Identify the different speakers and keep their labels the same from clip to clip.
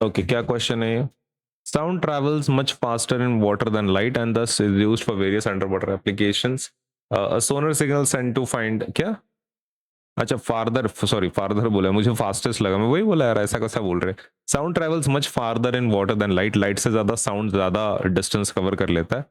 Speaker 1: Okay, क्या question है ये? Sound travels much faster in water than light and this is used for various under water applications. A sonar signal send to find क्या? अच्छा, farther, sorry farther बोला, मुझे fastest लगा, मैं वही बोला यार, ऐसा कैसा बोल रहे. Sound travels much farther in water than light, light से ज्यादा साउंड ज्यादा डिस्टेंस कवर कर लेता है.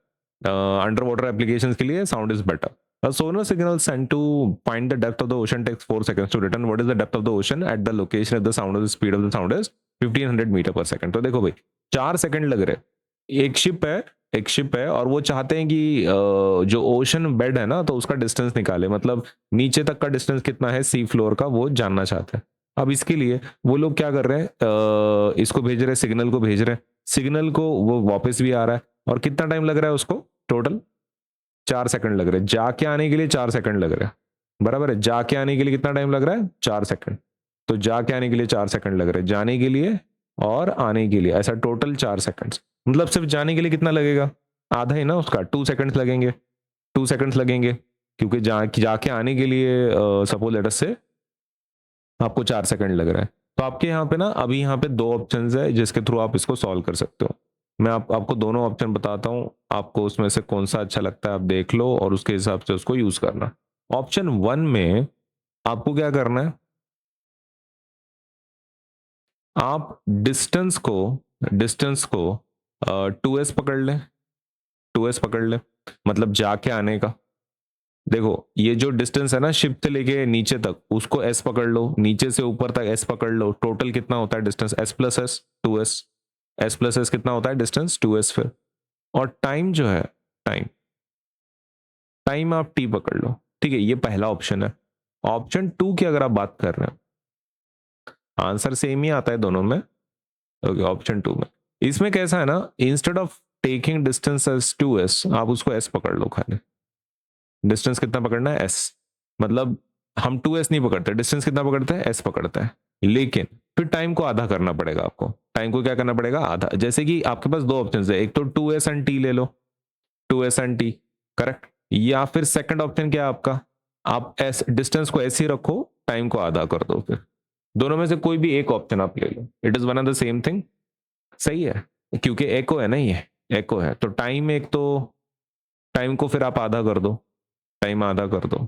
Speaker 1: अंडर वाटर एप्लीकेशन के लिए sound is better. A sonar signal sent to find the depth of the ocean takes 4 seconds to return. What is the depth of the ocean at the location if the sound of the speed of the sound is 1500 metre पर second. तो देखो भाई, 4 second लग रहे. एक ship है और वो चाहते हैं कि जो ओशन बेड है ना, तो उसका डिस्टेंस निकाले, मतलब नीचे तक का डिस्टेंस कितना है सी फ्लोर का, वो जानना चाहते हैं. अब इसके लिए वो लोग क्या कर रहे हैं, इसको भेज रहे हैं, सिग्नल को भेज रहे हैं. सिग्नल को वो वापस भी आ रहा है, और कितना टाइम लग रहा है उसको? टोटल 4 सेकंड लग रहे हैं. जाके आने के लिए 4 सेकंड लग रहे हैं, बराबर है. जाके आने के लिए कितना टाइम लग रहा है? 4 सेकंड. तो जाके आने के लिए 4 सेकंड लग रहे हैं, जाने के लिए और आने के लिए, ऐसा टोटल 4 सेकंड. मतलब सिर्फ जाने के लिए कितना लगेगा? आधा ही ना उसका, 2 सेकंड्स लगेंगे. 2 सेकंड्स लगेंगे, क्योंकि जाके आने के लिए सपोज लेट अस से आपको 4 सेकंड लग रहा है. तो आपके यहाँ पे ना, अभी यहाँ पे 2 ऑप्शंस है जिसके थ्रू आप इसको सॉल्व कर सकते हो. मैं आपको दोनों ऑप्शन बताता हूँ, आपको उसमें से कौन सा अच्छा लगता है आप देख लो और उसके हिसाब से उसको यूज करना. ऑप्शन 1 में आपको क्या करना है, आप डिस्टेंस को 2s पकड़ लें. 2s पकड़ लें, मतलब जाके आने का. देखो, ये जो डिस्टेंस है ना शिप से लेके नीचे तक, उसको s पकड़ लो, नीचे से ऊपर तक s पकड़ लो. टोटल कितना होता है distance? s plus S, 2s. s plus S कितना होता है डिस्टेंस? 2s. फिर और टाइम जो है, टाइम टाइम आप t पकड़ लो. ठीक है, ये पहला ऑप्शन है. ऑप्शन 2 की अगर आप बात कर रहे हैं, आंसर सेम ही आता है दोनों में. ओके, ऑप्शन 2 में इसमें कैसा है ना, instead of taking distance as 2s, आप उसको s पकड़ लो खाली. डिस्टेंस कितना पकड़ना है? s. मतलब हम 2s नहीं पकड़ते, डिस्टेंस कितना पकड़ते हैं? s पकड़ते हैं. लेकिन फिर टाइम को आधा करना पड़ेगा आपको. टाइम को क्या करना पड़ेगा? आधा. जैसे कि आपके पास 2 ऑप्शन है, एक तो 2s एंड t ले लो, 2s एंड t, करेक्ट. या फिर सेकंड ऑप्शन क्या है आपका, आप s डिस्टेंस को ऐसे ही रखो, टाइम को आधा कर दो. फिर दोनों में से कोई भी एक ऑप्शन आप ले लो, it is one of the same thing. सही है, क्योंकि एको है ना, ये एको है. तो टाइम, एक तो टाइम को फिर आप आधा कर दो, टाइम आधा कर दो.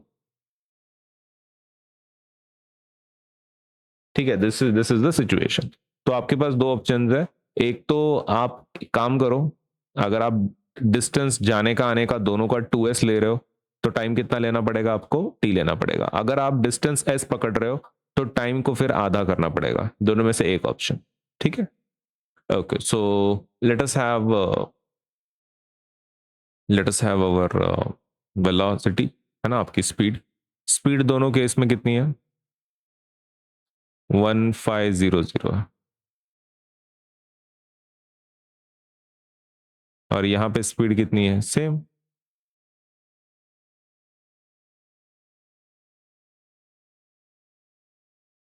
Speaker 1: ठीक है, दिस इज द सिचुएशन. तो आपके पास 2 ऑप्शन है. एक तो आप काम करो, अगर आप डिस्टेंस जाने का आने का दोनों का 2s ले रहे हो, तो टाइम कितना लेना पड़ेगा आपको? t लेना पड़ेगा. अगर आप डिस्टेंस s पकड़ रहे हो, तो टाइम को फिर आधा करना पड़ेगा. दोनों में से एक ऑप्शन. ठीक है. Okay, so let us have our velocity, है ना, आपकी स्पीड. स्पीड दोनों केस में कितनी है? 1500 है. और यहाँ पे स्पीड कितनी है? सेम.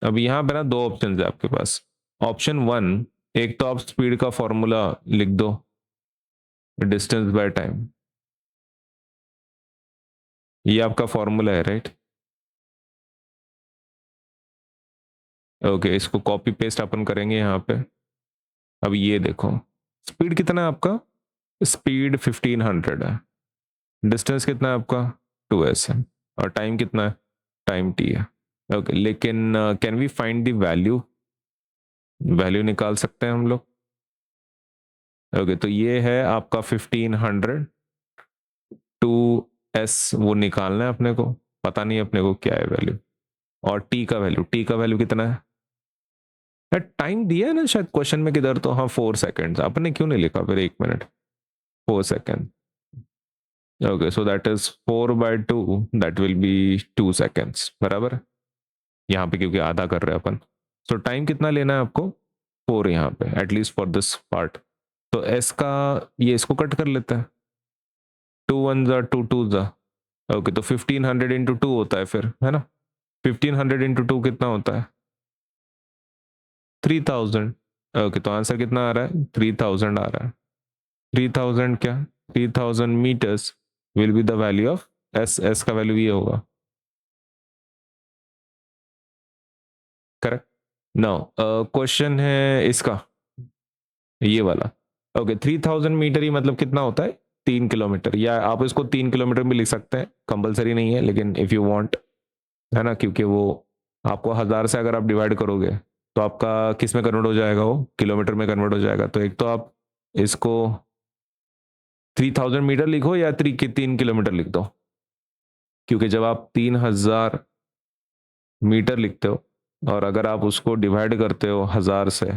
Speaker 1: अब यहाँ पे ना 2 ऑप्शन है आपके पास. ऑप्शन 1, एक तो आप स्पीड का फॉर्मूला लिख दो, डिस्टेंस बाय टाइम. ये आपका फॉर्मूला है, राइट? ओके, इसको कॉपी पेस्ट अपन करेंगे यहाँ पे. अब ये देखो, स्पीड कितना है आपका? स्पीड 1500 है. डिस्टेंस कितना है आपका? 2s है. और टाइम कितना है? टाइम t है. ओके, लेकिन can we find the value? Value निकाल सकते हैं हम लोग. ओके, तो ये है आपका 1500. 2s वो निकालना है अपने को, पता नहीं अपने को क्या है वैल्यू. और टी का वैल्यू कितना है? टाइम दिया है ना शायद क्वेश्चन में किधर, तो हाँ 4 सेकेंड. आपने क्यों नहीं लिखा फिर 1 minute? 4 second. Okay, so that is 4/2, that will be 2 seconds, बराबर. यहाँ पे क्योंकि आधा कर रहे हैं अपन, सो टाइम कितना लेना है आपको? 4 यहाँ पे, एटलीस्ट फॉर दिस पार्ट. तो एस का, ये इसको कट कर लेते हैं. 2 1 2 2. ओके, तो 1500 इंटू 2 होता है फिर, है ना. 1500 इंटू 2 कितना होता है? 3000. ओके, तो आंसर कितना आ रहा है? 3000 आ रहा है. 3000 क्या? 3000 metres will be the value of S. S का वैल्यू ये होगा, करेक्ट. नाउ क्वेश्चन है इसका, ये वाला। ओके 3000 मीटर ही मतलब कितना होता है 3 किलोमीटर, या आप इसको 3 किलोमीटर भी लिख सकते हैं, कंपलसरी नहीं है, लेकिन इफ़ यू वांट, है ना, क्योंकि वो आपको 1000 से अगर आप डिवाइड करोगे तो आपका किस में कन्वर्ट हो जाएगा, वो किलोमीटर में कन्वर्ट हो जाएगा। तो एक तो आप इसको 3000 मीटर लिखो या 3 किलोमीटर लिख दो, क्योंकि जब आप 3000 मीटर लिखते हो और अगर आप उसको डिवाइड करते हो 1000 से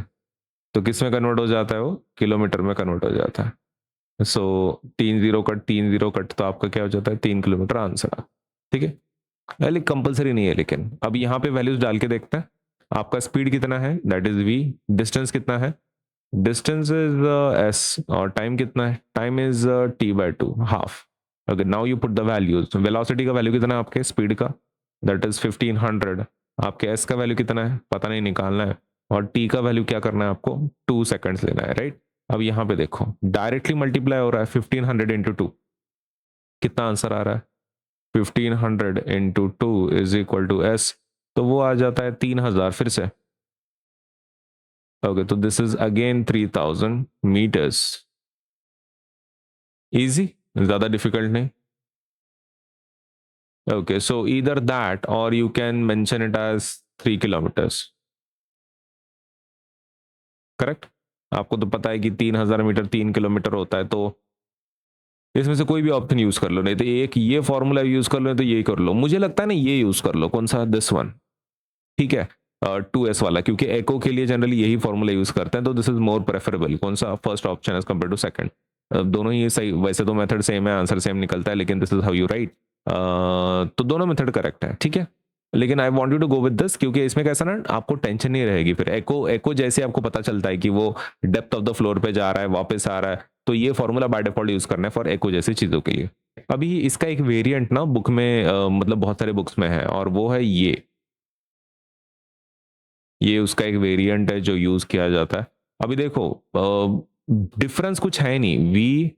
Speaker 1: तो किस में कन्वर्ट हो जाता है, वो किलोमीटर में कन्वर्ट हो जाता है। सो 3 0 कट तो आपका क्या हो जाता है 3 किलोमीटर आंसर। ठीक है, पहले कंपलसरी नहीं है, लेकिन अब यहाँ पे वैल्यूज डाल के देखते हैं। आपका स्पीड कितना है, दैट इज वी। डिस्टेंस कितना है, डिस्टेंस इज एस। और टाइम कितना है, time is t/2 half. Okay now you put the values. Velocity का वैल्यू कितना है आपके स्पीड का, दैट इज 1500। आपके एस का वैल्यू कितना है पता नहीं, निकालना है। और टी का वैल्यू क्या करना है आपको, 2 सेकंड्स लेना है, राइट। अब यहाँ पे देखो डायरेक्टली मल्टीप्लाई हो रहा है 1500 इंटू 2, कितना आंसर आ रहा है 1500 into 2 is equal to S, तो वो आ जाता है 3000 फिर से। ओके तो this is again 3000 metres. Easy, ज्यादा डिफिकल्ट नहीं। Okay so either that or you can mention it as 3 kilometres, correct. आपको तो पता है कि 3000 मीटर 3 किलोमीटर होता है, तो इसमें से कोई भी ऑप्शन यूज कर लो, नहीं तो एक ये फॉर्मूला यूज कर लो, तो ये कर लो। मुझे लगता है ना ये यूज कर लो, कौन सा, दिस वन, ठीक है, 2s वाला, क्योंकि एको के लिए जनरली यही फॉर्मूला यूज करते हैं, तो दिस इज मोर प्रेफरेबल। कौन सा, first option as compare to second. दोनों ही सही, वैसे तो मेथड सेम है, आंसर सेम निकलता है, लेकिन this is how you write. तो दोनों मेथड करेक्ट है, ठीक है। लेकिन I want you to go with this, क्योंकि इसमें कैसा ना आपको टेंशन नहीं रहेगी फिर। एको एको जैसे आपको पता चलता है कि वो डेप्थ ऑफ द फ्लोर पे जा रहा है, वापस आ रहा है, तो ये फॉर्मूला बाय डिफॉल्ट यूज करना है फॉर एको जैसी चीजों के लिए। अभी इसका एक वेरिएंट ना बुक में मतलब बहुत सारे बुक्स में है, और वो है ये उसका एक वेरिएंट है जो यूज किया जाता है। अभी देखो डिफरेंस कुछ है नहीं, वी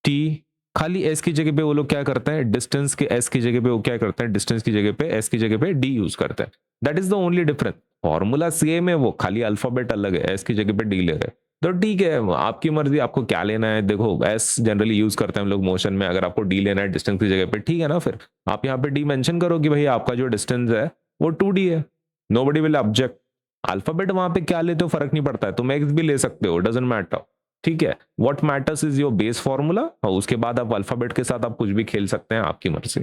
Speaker 1: टी, खाली एस की जगह पे वो लोग क्या करते हैं, डिस्टेंस के एस की जगह पे वो क्या करते हैं, डिस्टेंस की जगह पे एस की जगह पे डी यूज करते हैं। That is the only difference. Formula same है, वो खाली अल्फाबेट अलग है, एस की जगह पे डी ले रहे हैं। तो ठीक है, आपकी मर्जी, आपको क्या लेना है। देखो एस जनरली यूज करते हैं हम लोग मोशन में, अगर आपको डी लेना है डिस्टेंस की जगह पे, ठीक है ना, फिर आप यहाँ पे डी मेंशन करो कि भाई आपका जो डिस्टेंस है वो 2d है, नोबडी विल ऑब्जेक्ट। अल्फाबेट वहां पे क्या लेते हो फर्क नहीं पड़ता है, तुम एक्स भी ले सकते हो, डजेंट मैटर, ठीक है। What matters is your base formula, और उसके बाद आप अल्फाबेट के साथ आप कुछ भी खेल सकते हैं, आपकी मर्जी।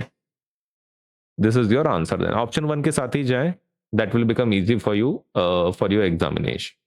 Speaker 1: This is your answer. Then option 1 के साथ ही जाएं, that will become easy for you for your examination.